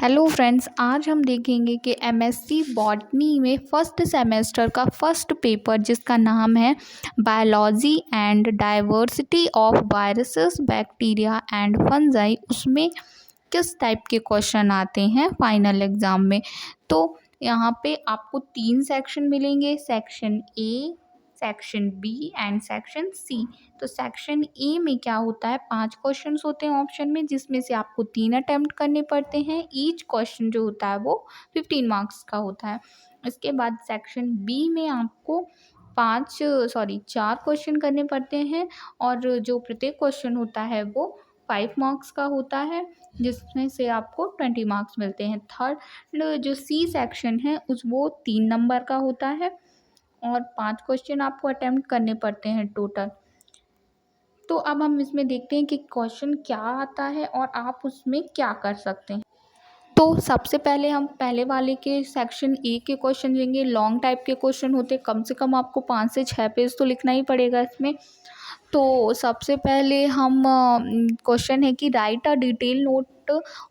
Hello friends, आज हम देखेंगे कि एमएससी बॉटनी में फर्स्ट सेमेस्टर का फर्स्ट पेपर जिसका नाम है biology and diversity of viruses bacteria and fungi, उसमें किस टाइप के क्वेश्चन आते हैं फाइनल एग्ज़ाम में। तो यहाँ पे आपको 3 सेक्शन मिलेंगे, section A, section B and section C. तो सेक्शन ए में क्या होता है, 5 क्वेश्चंस होते हैं ऑप्शन में, जिसमें से आपको 3 अटेम्प्ट करने पड़ते हैं। ईच क्वेश्चन जो होता है वो 15 मार्क्स का होता है। इसके बाद सेक्शन बी में आपको 4 क्वेश्चन करने पड़ते हैं और जो प्रत्येक क्वेश्चन होता है वो 5 मार्क्स का होता है, जिसमें से आपको 20 मार्क्स मिलते हैं। थर्ड जो सी सेक्शन है वो 3 नंबर का होता है और 5 क्वेश्चन आपको अटेम्प्ट करने पड़ते हैं टोटल। तो अब हम इसमें देखते हैं कि क्वेश्चन क्या आता है और आप उसमें क्या कर सकते हैं। तो सबसे पहले हम पहले वाले के सेक्शन ए के क्वेश्चन लेंगे। लॉन्ग टाइप के क्वेश्चन होते, कम से कम आपको 5 से 6 पेज तो लिखना ही पड़ेगा इसमें। तो सबसे पहले हम क्वेश्चन है कि right a detail note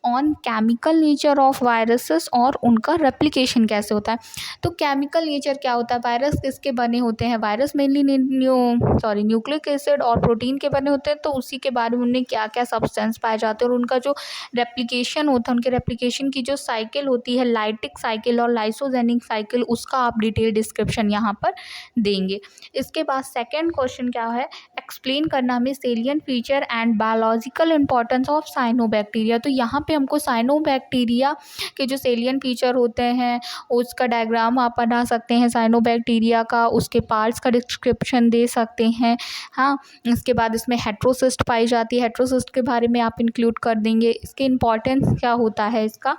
on chemical nature of viruses और उनका रेप्लिकेशन कैसे होता है। तो केमिकल नेचर क्या होता है, वायरस किसके बने होते हैं, वायरस मेनली न्यूक्लिक एसिड और प्रोटीन के बने होते हैं। तो उसी के बारे में उनमें क्या क्या सब्सटेंस पाए जाते हैं और उनका जो रेप्लिकेशन होता है, उनके रेप्लिकेशन की जो साइकिल होती है, लाइटिक साइकिल और लाइसोजेनिक साइकिल, उसका आप डिटेल डिस्क्रिप्शन यहाँ पर देंगे। इसके बाद सेकेंड क्वेश्चन क्या है, एक्सप्लेन करना हमें salient feature and biological importance of cyanobacteria. तो यहाँ पे हमको साइनोबैक्टीरिया के जो सेलियंट फीचर होते हैं उसका डायग्राम आप बना सकते हैं, साइनोबैक्टीरिया का उसके पार्ट्स का डिस्क्रिप्शन दे सकते हैं। हाँ, इसके बाद इसमें हेट्रोसिस्ट पाई जाती है, हेट्रोसिस्ट के बारे में आप इंक्लूड कर देंगे। इसके इम्पॉर्टेंस क्या होता है इसका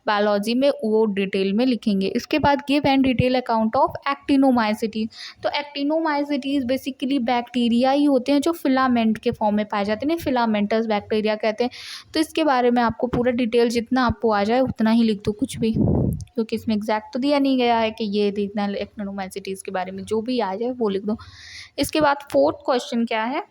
बायोलॉजी में, वो डिटेल में लिखेंगे। इसके बाद give and detail account of actinomycetes. तो एक्टिनोमाइसिटीज बेसिकली बैक्टीरिया ही होते हैं जो फिलामेंट के फॉर्म में पाए जाते हैं, फिलामेंटस बैक्टीरिया कहते हैं। तो इसके बारे में आपको पूरा डिटेल जितना आपको आ जाए उतना ही लिख दो, कुछ भी, क्योंकि इसमें एग्जैक्ट तो दिया नहीं गया है कि ये देखना एक्टिनोमाइसिटीज के बारे में, जो भी आ जाए वो लिख दो। इसके बाद फोर्थ क्वेश्चन क्या है,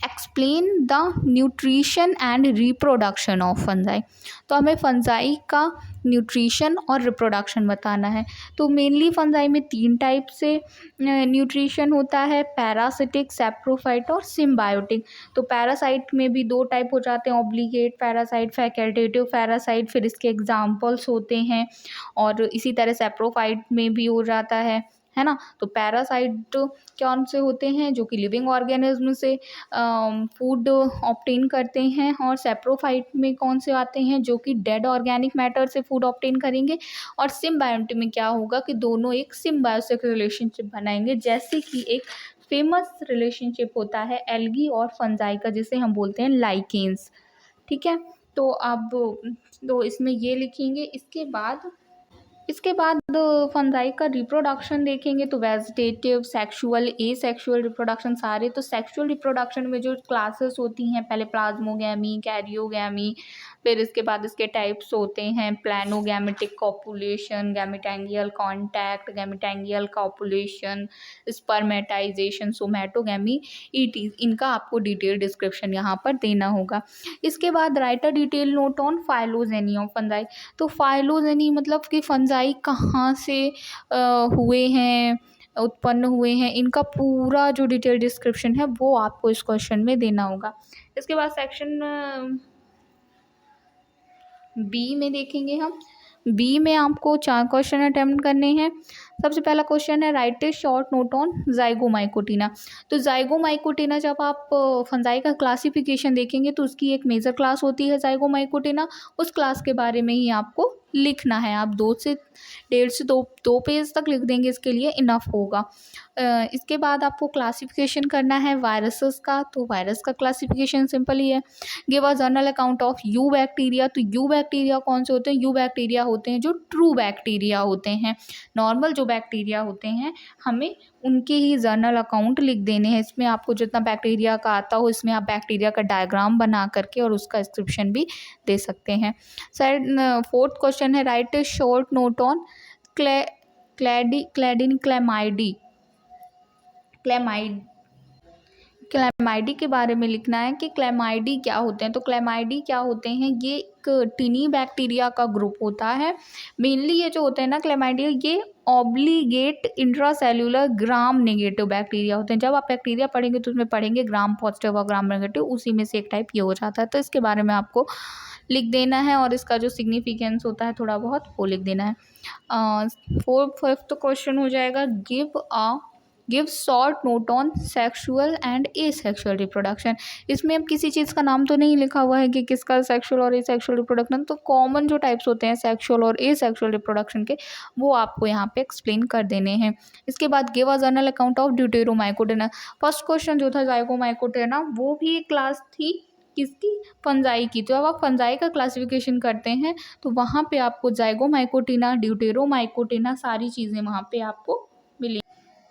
explain the nutrition and reproduction of fungi. तो हमें फंजाई का न्यूट्रिशन और रिप्रोडक्शन बताना है। तो मेनली फंजाई में 3 टाइप से न्यूट्रिशन होता है, पैरासिटिक, सैप्रोफाइट और सिम्बायोटिक। तो पैरासाइट में भी 2 टाइप हो जाते हैं, ऑब्लिगेट पैरासाइट, फैकल्टेटिव पैरासाइट, फिर इसके एग्जाम्पल्स होते हैं। और इसी तरह सैप्रोफाइट में भी हो जाता है ना। तो पैरासाइट कौन से होते हैं, जो कि लिविंग ऑर्गेनिज्म से फूड ऑब्टेन करते हैं, और सैप्रोफाइट में कौन से आते हैं, जो कि डेड ऑर्गेनिक मैटर से फूड ऑब्टेन करेंगे। और सिम्बायोटिक में क्या होगा कि दोनों एक सिम्बायोसिक रिलेशनशिप बनाएंगे, जैसे कि एक फेमस रिलेशनशिप होता है एल्गी और फंजाई का, जिसे हम बोलते हैं लाइकेन्स। ठीक है, तो अब तो इसमें ये लिखेंगे। इसके बाद फंजाई का रिप्रोडक्शन देखेंगे। तो वेजिटेटिव, सेक्सुअल, एसेक्सुअल रिप्रोडक्शन सारे। तो सेक्सुअल रिप्रोडक्शन में जो क्लासेस होती हैं, पहले प्लाज्मोगैमी, कैरियोगैमी, फिर इसके बाद इसके टाइप्स होते हैं planogametic copulation, gametangial contact, gametangial copulation, spermatization, somatogamy, etc. इनका आपको डिटेल डिस्क्रिप्शन यहाँ पर देना होगा। इसके बाद write a detail note on phylogeny of fungi. तो फाइलोजेनी मतलब कि फंजाई कहाँ से हुए हैं, उत्पन्न हुए हैं, इनका पूरा जो डिटेल डिस्क्रिप्शन है वो आपको इस क्वेश्चन में देना होगा। इसके बाद सेक्शन बी में देखेंगे हम। बी में आपको 4 क्वेश्चन अटेम्प्ट करने हैं। सबसे पहला क्वेश्चन है write a short note on zygomycotina. तो जाइगोमाइकोटिना, जब आप फंजाई का क्लासिफिकेशन देखेंगे तो उसकी एक मेजर क्लास होती है जाइगोमाइकोटिना, उस क्लास के बारे में ही आपको लिखना है। आप 2 से 1.5 पेज तक लिख देंगे, इसके लिए इनफ होगा। इसके बाद आपको क्लासिफिकेशन करना है वायरसेस का। तो वायरस का क्लासिफिकेशन सिंपल ही है, give a general account of you bacteria. तो यू बैक्टीरिया कौन से होते हैं, यू बैक्टीरिया होते हैं जो ट्रू बैक्टीरिया होते हैं। नॉर्मल जो बैक्टीरिया होते हैं हमें उनके ही जर्नल अकाउंट लिख देने हैं। इसमें आपको जितना बैक्टीरिया का आता हो, इसमें आप बैक्टीरिया का डायग्राम बना करके और उसका डिस्क्रिप्शन भी दे सकते हैं। सर फोर्थ क्वेश्चन है write a short note on chlamydiae chlamydiae के बारे में लिखना है कि क्लैमाइडी क्या होते हैं। तो क्लैमाइडी क्या होते हैं, ये एक टिनी बैक्टीरिया का ग्रुप होता है। मेनली ये जो होते हैं ना क्लैमाइडिया, ये obligate intracellular gram negative bacteria होते हैं। जब आप बैक्टीरिया पढ़ेंगे तो उसमें पढ़ेंगे ग्राम पॉजिटिव और ग्राम नेगेटिव, उसी में से एक टाइप ये हो जाता है। तो इसके बारे में आपको लिख देना है और इसका जो सिग्निफिकेंस होता है थोड़ा बहुत वो लिख देना है। फिफ्थ क्वेश्चन हो जाएगा, give short note on sexual and asexual reproduction. इसमें अब किसी चीज़ का नाम तो नहीं लिखा हुआ है कि किसका सेक्सुअल और एसेक्सुअल रिप्रोडक्शन, तो कॉमन जो टाइप्स होते हैं सेक्सुअल और एसेक्सुअल रिप्रोडक्शन के, वो आपको यहाँ पे एक्सप्लेन कर देने हैं। इसके बाद give a general account of deuteromycotina. First question जो था जाइगोमाइकोटेना, वो भी एक क्लास थी किसकी, फंजाई की। तो जब आप फंजाई का क्लासिफिकेशन करते हैं तो वहाँ पे आपको जाइगोमाइकोटिना, ड्यूटेरोमाइकोटिना सारी चीज़ें वहाँ पे आपको मिलेंगी।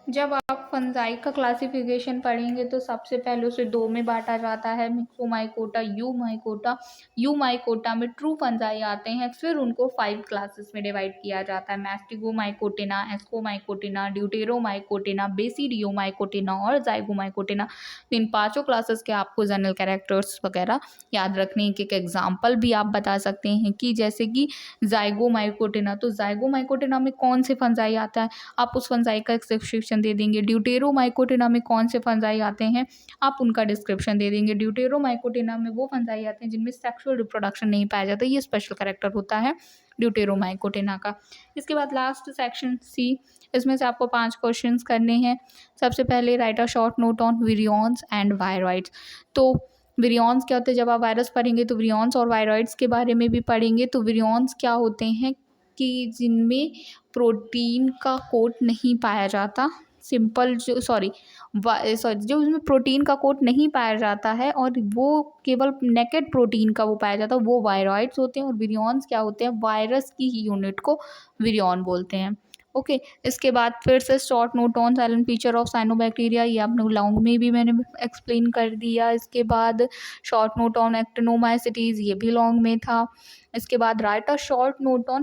जब आप फंजाई का क्लासिफिकेशन पढ़ेंगे तो सबसे पहले उसे दो में बांटा जाता है, मिक्सोमाइकोटा, यूमाइकोटा। यूमाइकोटा में ट्रू फंजाई आते हैं, फिर उनको 5 क्लासेस में डिवाइड किया जाता है, मैस्टिगोमाइकोटिना, एस्कोमाइकोटिना, ड्यूटेरोमाइकोटिना, बेसिडियोमाइकोटिना और जाइगोमाइकोटिना। इन पाँचों क्लासेस के आपको जनरल कैरेक्टर्स वगैरह याद रखने हैं। एक एग्जाम्पल भी आप बता सकते हैं कि जैसे कि जाइगोमाइकोटिना, तो जाइगोमाइकोटिना में कौन से फंजाई आता है, आप उस फंजाई का डिस्क्रिप्शन दे देंगे। ड्यूटेरोमाइकोटिना में कौन से फंजाई आते हैं, आप उनका डिस्क्रिप्शन दे देंगे। ड्यूटेरोमाइकोटिना में वो फंजाई आते हैं जिनमें सेक्सुअल रिप्रोडक्शन नहीं पाया जाता, ये स्पेशल कैरेक्टर होता है ड्यूटेरोमाइकोटिना का। इसके बाद लास्ट सेक्शन सी, इसमें से आपको 5 क्वेश्चंस करने हैं। सबसे पहले write a short note on virions and viroids. तो विरियॉन्स क्या होते हैं, जब आप वायरस पढ़ेंगे तो विरियॉन्स और वायरॉइड्स के बारे में भी पढ़ेंगे। तो विरियॉन्स क्या होते हैं कि जिनमें प्रोटीन का कोट नहीं पाया जाता, सिंपल जो जो उसमें प्रोटीन का कोट नहीं पाया जाता है और वो केवल नेकेड प्रोटीन का वो पाया जाता है, वो वायरॉइड्स होते हैं। और विरियॉन्स क्या होते हैं, वायरस की ही यूनिट को विरियॉन बोलते हैं। ओके, इसके बाद फिर से short note on silent feature of cyanobacteria, ये आपने लॉन्ग में भी मैंने एक्सप्लेन कर दिया। इसके बाद शॉर्ट नोट ऑन एक्टिनोमाइसिटीज़, ये भी लॉन्ग में था। इसके बाद write a short note on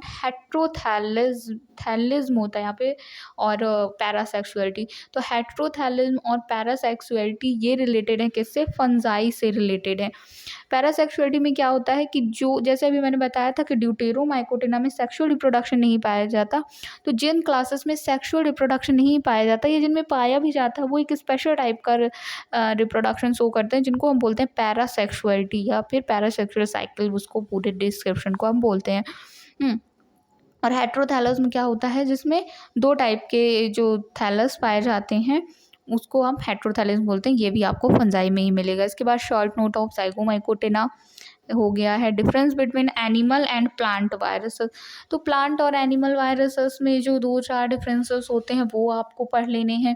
thallism होता है यहाँ पे, और पैरासेक्सुअलिटी। तो हेट्रोथैलिज्म और पैरासेक्सुअलिटी ये रिलेटेड है किससे, फंजाई से रिलेटेड है। पैरासेक्सुअलिटी में क्या होता है कि जो जैसे अभी मैंने बताया था कि ड्यूटेरोमाइकोटिना में सेक्सुअल रिप्रोडक्शन नहीं पाया जाता, तो जिन क्लासेस में सेक्सुअल रिप्रोडक्शन नहीं पाया जाता या जिनमें पाया भी जाता है वो एक स्पेशल टाइप का रिप्रोडक्शन शो करते हैं, जिनको हम बोलते हैं पैरासेक्सुअलिटी या फिर पैरासेक्सुअल साइकिल, उसको पूरे डिस्क्रिप्शन को हम बोलते हैं। और हेट्रोथैलस में क्या होता है, जिसमें 2 टाइप के जो थैलस पाए जाते हैं उसको हम हेट्रोथैलस बोलते हैं, ये भी आपको फंजाई में ही मिलेगा। इसके बाद शॉर्ट नोट ऑफ जाइगोमाइकोटिना हो गया है। Difference between animal and plant viruses. तो प्लांट और एनिमल वायरसेस में जो 2-4 डिफरेंसेस होते हैं वो आपको पढ़ लेने हैं।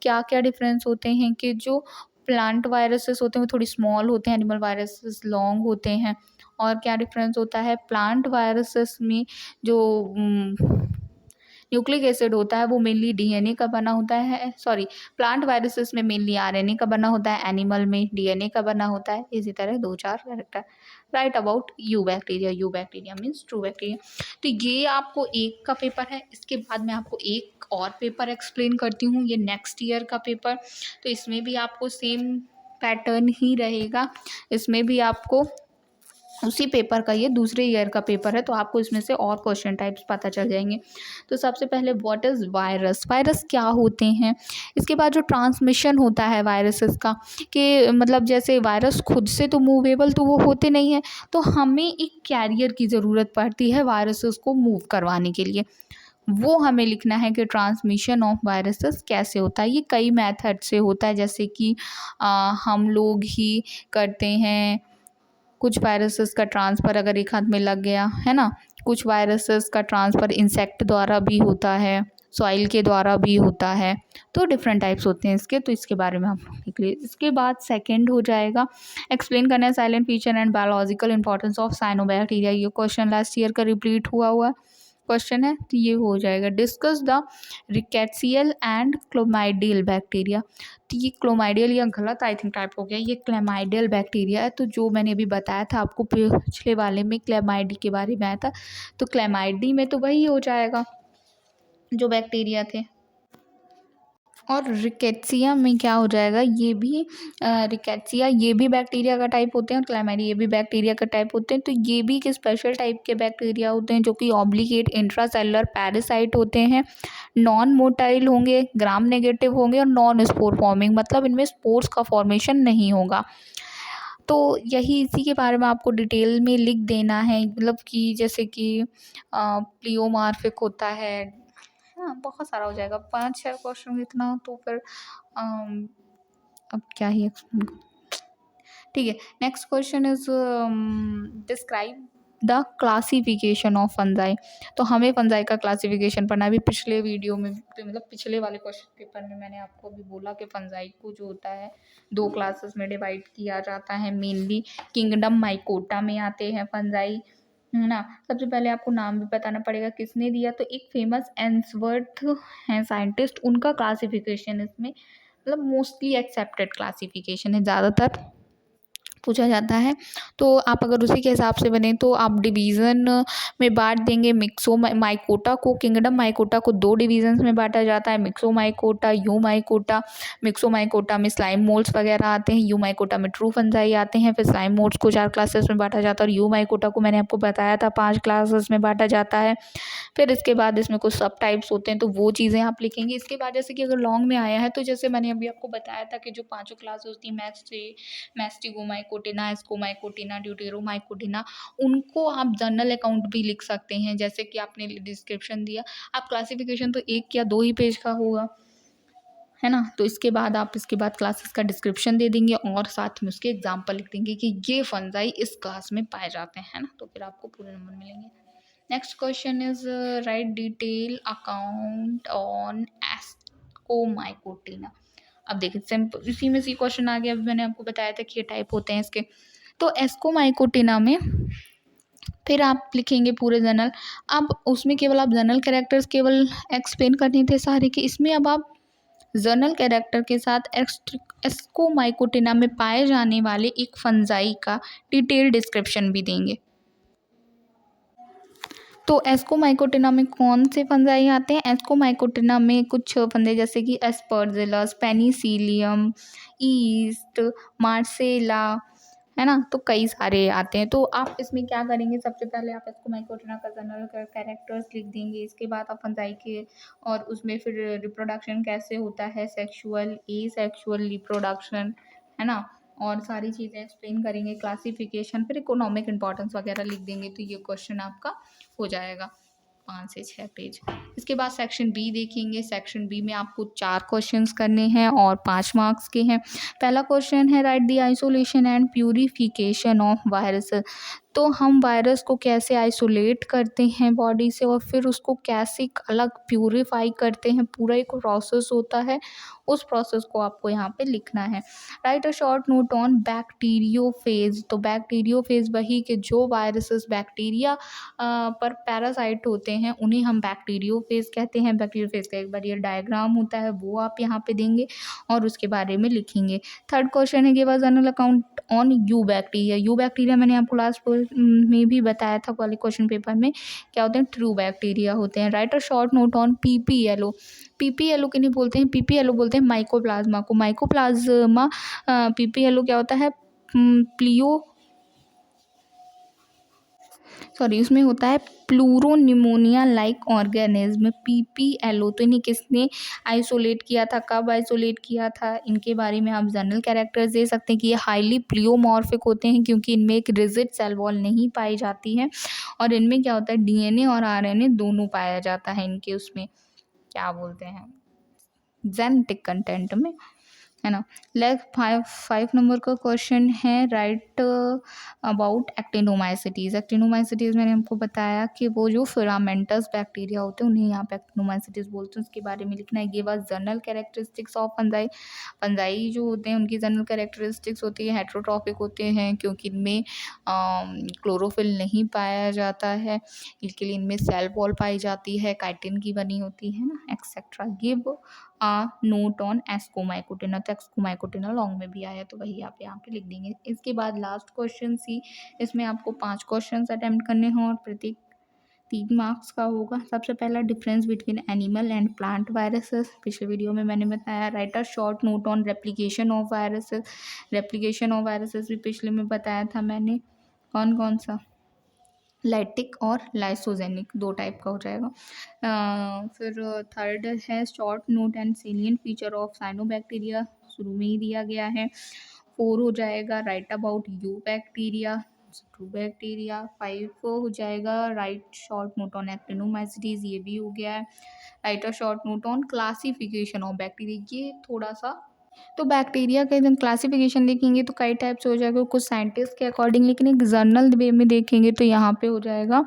क्या क्या डिफरेंस होते हैं कि जो प्लांट वायरसेस होते हैं वो थोड़ी स्मॉल होते हैं, एनिमल वायरसेस लॉन्ग होते हैं। और क्या डिफरेंस होता है, प्लांट वायरसेस में जो न्यूक्लिक एसिड होता है वो मेनली डीएनए का बना होता है, प्लांट वायरसेस में मेनली आरएनए का बना होता है, एनिमल में डीएनए का बना होता है। इसी तरह 2-4 character. Right about you bacteria means true bacteria. तो ये आपको एक का पेपर है। इसके बाद मैं आपको एक और पेपर एक्सप्लेन करती हूँ, ये नेक्स्ट ईयर का पेपर। तो इसमें भी आपको सेम पैटर्न ही रहेगा, इसमें भी आपको उसी पेपर का, ये दूसरे ईयर का पेपर है तो आपको इसमें से और क्वेश्चन टाइप्स पता चल जाएंगे। तो सबसे पहले व्हाट इज़ वायरस, वायरस क्या होते हैं। इसके बाद जो ट्रांसमिशन होता है वायरसेस का, कि मतलब जैसे वायरस खुद से तो मूवेबल तो वो होते नहीं हैं, तो हमें एक कैरियर की ज़रूरत पड़ती है वायरसेस को मूव करवाने के लिए। वो हमें लिखना है कि ट्रांसमिशन ऑफ वायरसेस कैसे होता है। ये कई मेथड से होता है, जैसे कि हम लोग ही करते हैं। कुछ वायरसेस का ट्रांसफ़र अगर एक हाथ में लग गया है ना, कुछ वायरसेस का ट्रांसफ़र इंसेक्ट द्वारा भी होता है, सॉइल के द्वारा भी होता है। तो डिफरेंट टाइप्स होते हैं इसके, तो इसके बारे में आप लिख लीजिए। इसके बाद सेकंड हो जाएगा एक्सप्लेन करना है salient feature and biological importance of cyanobacteria. ये क्वेश्चन लास्ट ईयर का रिपीट हुआ क्वेश्चन है, तो ये हो जाएगा discuss the rickettsial and chlamydial bacteria. तो ये क्लोमाइडियल या गलत आई थिंक टाइप हो गया, ये क्लेमाइडियल बैक्टीरिया है। तो जो मैंने अभी बताया था आपको पिछले वाले में क्लेमाइडी के बारे में आया था, तो क्लेमाइडी में तो वही हो जाएगा जो बैक्टीरिया थे। और रिकेट्सिया में क्या हो जाएगा, ये भी रिकेट्सिया ये भी बैक्टीरिया का टाइप होते हैं, और क्लैमाइडिया ये भी बैक्टीरिया का टाइप होते हैं। तो ये भी एक स्पेशल टाइप के बैक्टीरिया होते हैं जो कि ऑब्लिगेट इंट्रासेलुलर पैरासाइट होते हैं, नॉन मोटाइल होंगे, ग्राम नेगेटिव होंगे और नॉन स्पोर फॉर्मिंग, मतलब इनमें स्पोर्स का फॉर्मेशन नहीं होगा। तो यही इसी के बारे में आपको डिटेल में लिख देना है, मतलब कि जैसे कि प्लियोमार्फिक होता है, हाँ बहुत सारा हो जाएगा, 5-6 क्वेश्चन इतना तो फिर अब क्या ही एक्सप्लेन। ठीक है, next question is describe the classification of fungi. तो हमें फंजाई का क्लासिफिकेशन पढ़ना है। अभी पिछले वीडियो में मतलब पिछले वाले क्वेश्चन पेपर में मैंने आपको अभी बोला कि फंजाई को जो होता है 2 क्लासेस में डिवाइड किया जाता है, मेनली किंगडम माइकोटा में आते हैं फंजाई, है ना। सबसे पहले आपको नाम भी बताना पड़ेगा किसने दिया, तो एक फेमस एंसवर्थ हैं साइंटिस्ट, उनका क्लासिफिकेशन इसमें मतलब मोस्टली एक्सेप्टेड क्लासिफिकेशन है, ज़्यादातर पूछा जाता है। तो आप अगर उसी के हिसाब से बने तो आप डिवीज़न में बांट देंगे। मिक्सो माइकोटा को, किंगडम माइकोटा को 2 डिवीजन्स में बांटा जाता है, myxo mycota, you mycota. Myxo mycota में स्लाइम मोल्ड्स वगैरह आते हैं, यू माइकोटा में ट्रू फंजाई आते हैं। फिर स्लाइम मोल्ड्स को 4 क्लासेस में बांटा जाता है, और यू माइकोटा को मैंने आपको बताया था 5 क्लासेस में बांटा जाता है। फिर इसके बाद इसमें कुछ सब टाइप्स होते हैं, तो वो चीज़ें आप लिखेंगे। इसके बाद जैसे कि अगर लॉन्ग में आया है तो जैसे मैंने अभी आपको बताया था कि जो 5 क्लास होती है, मैस्टिगोमाइकोटिना, एस्कोमाइकोटिना, ड्यूटेरोमाइकोटिना, उनको आप जर्नल अकाउंट भी लिख सकते हैं। जैसे कि आपने डिस्क्रिप्शन दिया, आप क्लासिफिकेशन तो 1 या 2 ही पेज का होगा, है ना। तो इसके बाद आप इसके बाद क्लासेस का डिस्क्रिप्शन दे देंगे और साथ में उसके एग्जाम्पल लिख देंगे कि ये फंजाई इस क्लास में पाए जाते हैं, है ना। तो फिर आपको पूरे नंबर मिलेंगे। Next question is write detail account on ascomycotina. अब देखिए सिंपल इसी में से क्वेश्चन आ गया। अभी मैंने आपको बताया था कि ये टाइप होते हैं इसके। तो एस्कोमाइकोटिना में फिर आप लिखेंगे पूरे जर्नल। अब उसमें केवल आप जर्नल कैरेक्टर्स केवल एक्सप्लेन करने थे सारे के, इसमें अब आप जर्नल कैरेक्टर के साथ एस्कोमाइकोटिना में पाए जाने वाले एक फंजाई का डिटेल डिस्क्रिप्शन भी देंगे। तो एस्कोमाइकोटिना में कौन से फंजाई आते हैं? एस्कोमाइकोटिना में कुछ फंदे जैसे कि एस्परजिलस, पेनिसिलियम, ईस्ट, मार्सेला, है ना। तो कई सारे आते हैं। तो आप इसमें क्या करेंगे, सबसे पहले आप एस्कोमाइकोटिना का जनरल कैरेक्टर्स लिख देंगे। इसके बाद आप फंजाई के और उसमें फिर रिप्रोडक्शन कैसे होता है, सेक्सुअल, एसेक्सुअल रिप्रोडक्शन, है ना, और सारी चीज़ें एक्सप्लेन करेंगे, क्लासिफिकेशन, फिर इकोनॉमिक इंपॉर्टेंस वगैरह लिख देंगे। तो ये क्वेश्चन आपका हो जाएगा 5 से 6 पेज। इसके बाद सेक्शन बी देखेंगे। सेक्शन बी में आपको 4 क्वेश्चंस करने हैं और 5 मार्क्स के हैं। पहला क्वेश्चन है right the isolation and purification of virus. तो हम वायरस को कैसे आइसोलेट करते हैं बॉडी से और फिर उसको कैसे अलग प्यूरिफाई करते हैं, पूरा एक प्रोसेस होता है, उस प्रोसेस को आपको यहाँ पे लिखना है। Right a short note on bacteriophage. तो बैक्टीरियोफेज वही कि जो वायरसेस बैक्टीरिया पर पैरासाइट होते हैं उन्हें हम बैक्टीरियोफेज कहते हैं। बैक्टीरियोफेज का एक बार ये डायग्राम होता है, वो आप यहाँ पे देंगे और उसके बारे में लिखेंगे। थर्ड क्वेश्चन है give a general account on you bacteria. You bacteria मैंने आपको लास्ट में भी बताया था वाले क्वेश्चन पेपर में, क्या होते हैं, ट्रू बैक्टीरिया होते हैं। Right a short note on PPLO. PPLO किन्हें बोलते हैं? पीपीएलओ बोलते हैं माइकोप्लाज्मा को। माइकोप्लाज्मा पीपीएलओ क्या होता है, प्लियो सॉरी उसमें होता है प्लूरोनिमोनिया लाइक ऑर्गेनिज्म, पीपीएलओ। तो इन्हें किसने आइसोलेट किया था, कब आइसोलेट किया था, इनके बारे में आप जनरल कैरेक्टर्स दे सकते हैं कि ये हाईली प्लियोमॉर्फिक होते हैं क्योंकि इनमें एक रिजिड सेल वॉल नहीं पाई जाती है, और इनमें क्या होता है डीएनए और आरएनए दोनों पाया जाता है इनके उसमें, क्या बोलते हैं, जेनेटिक कंटेंट में, है ना। लेग 5 नंबर का क्वेश्चन है राइट अबाउट एक्टिनोमाइसिटीज़। एक्टिनोमाइसिटीज़ मैंने हमको बताया कि वो जो फिलामेंटस बैक्टीरिया होते हैं उन्हें यहाँ पे एक्टिनोमाइसिटीज़ बोलते हैं, उसके बारे में लिखना है। ये बात general characteristics of fungi. Fungi जो होते हैं उनकी जनरल कैरेक्टरिस्टिक्स होती है हेट्रोट्रॉफिक होते हैं क्योंकि इनमें क्लोरोफिल नहीं पाया जाता है, इसके लिए इनमें सेल वॉल पाई जाती है, काइटिन की बनी होती है ना, etcetera. Give note on ascomycotina. तो एस्कोमाइकोटिना लॉन्ग में भी आया तो वही आप यहाँ पे लिख देंगे। इसके बाद लास्ट क्वेश्चन सी, इसमें आपको 5 क्वेश्चन अटेम्प्ट करने हों और प्रत्येक 3 मार्क्स का होगा। सबसे पहला difference between animal and plant viruses, पिछले वीडियो में मैंने बताया। Right a short note on replication of viruses, replication of viruses भी पिछले में बताया था मैंने। कौन कौन सा, लैक्टिक और लाइसोजेनिक, 2 टाइप का हो जाएगा। फिर थर्ड है short note and salient feature of cyanobacteria, शुरू में ही दिया गया है। 4 हो जाएगा right about you bacteria, true bacteria. 5 हो जाएगा राइट शॉर्ट नोट ऑन एक्टिनोमाइसीटीज, ये भी हो गया है। Right a short note on classification of bacteria, ये थोड़ा सा, तो बैक्टीरिया का एकदम क्लासिफिकेशन देखेंगे तो कई टाइप से हो जाएगा कुछ साइंटिस्ट के अकॉर्डिंग, लेकिन एक जर्नल वे में देखेंगे तो यहाँ पे हो जाएगा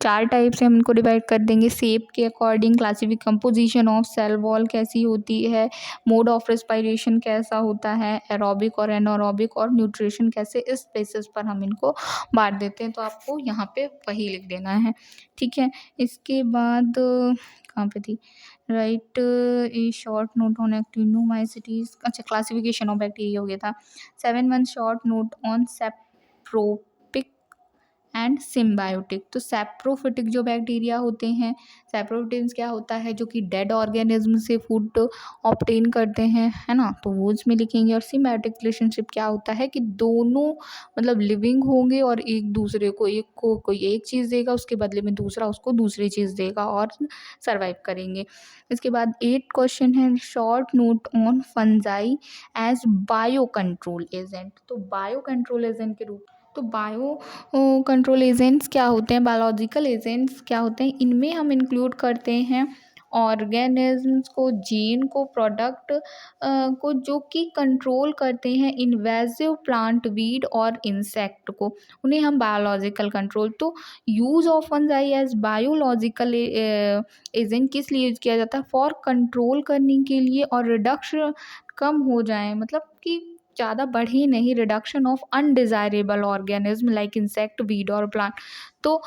4 टाइप से हम इनको डिवाइड कर देंगे। शेप के अकॉर्डिंग, क्लासिफिक कंपोजिशन ऑफ सेल वॉल कैसी होती है, मोड ऑफ रेस्पिरेशन कैसा होता है, एरोबिक और एनारोबिक, और न्यूट्रिशन कैसे, इस बेसिस पर हम इनको बांट देते हैं। तो आपको यहाँ पे वही लिख देना है, ठीक है। इसके बाद कहाँ पे थी, write a short note on actinomycetes, अच्छा क्लासिफिकेशन ऑफ बैक्टीरिया हो गया था। 7 short note on saprophytic and symbiotic, तो सेप्रोफिटिक जो बैक्टीरिया होते हैं, सेप्रोफिटिक्स क्या होता है, जो कि डेड ऑर्गेनिज्म से फूड ऑब्टेन करते हैं, है ना, तो वो इसमें लिखेंगे। और सिम्बायोटिक रिलेशनशिप क्या होता है कि दोनों मतलब लिविंग होंगे और एक दूसरे को, एक को कोई एक चीज़ देगा, उसके बदले में दूसरा उसको दूसरी चीज़ देगा और सर्वाइव करेंगे। इसके बाद 8 क्वेश्चन है short note on fungi as bio control agent, तो बायो कंट्रोल एजेंट के रूप, तो बायो कंट्रोल एजेंट्स क्या होते हैं, बायोलॉजिकल एजेंट्स क्या होते हैं, इनमें हम इंक्लूड करते हैं ऑर्गेनिजम्स को, जीन को, प्रोडक्ट को, जो कि कंट्रोल करते हैं इन्वेजिव प्लांट, वीड और इंसेक्ट को, उन्हें हम बायोलॉजिकल कंट्रोल। तो use of fungi as biological agent किस लिए यूज किया जाता है, फॉर कंट्रोल करने के लिए, और रिडक्शन कम हो जाए, मतलब कि ज़्यादा बढ़े नहीं, reduction of undesirable organism like insect, weed और प्लांट। तो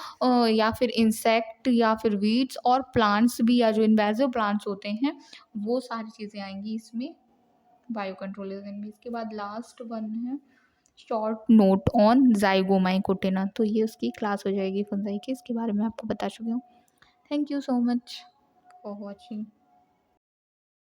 या फिर इंसेक्ट या फिर वीड्स और प्लांट्स भी, या जो इन्वेजिव प्लांट्स होते हैं, वो सारी चीज़ें आएंगी इसमें बायो कंट्रोल एजेंट में। इसके बाद लास्ट वन है शॉर्ट नोट ऑन जाइगोमाइकोटिना, तो ये उसकी क्लास हो जाएगी फंजाई की, इसके बारे में आपको बता चुकी हूँ। Thank you so much for watching.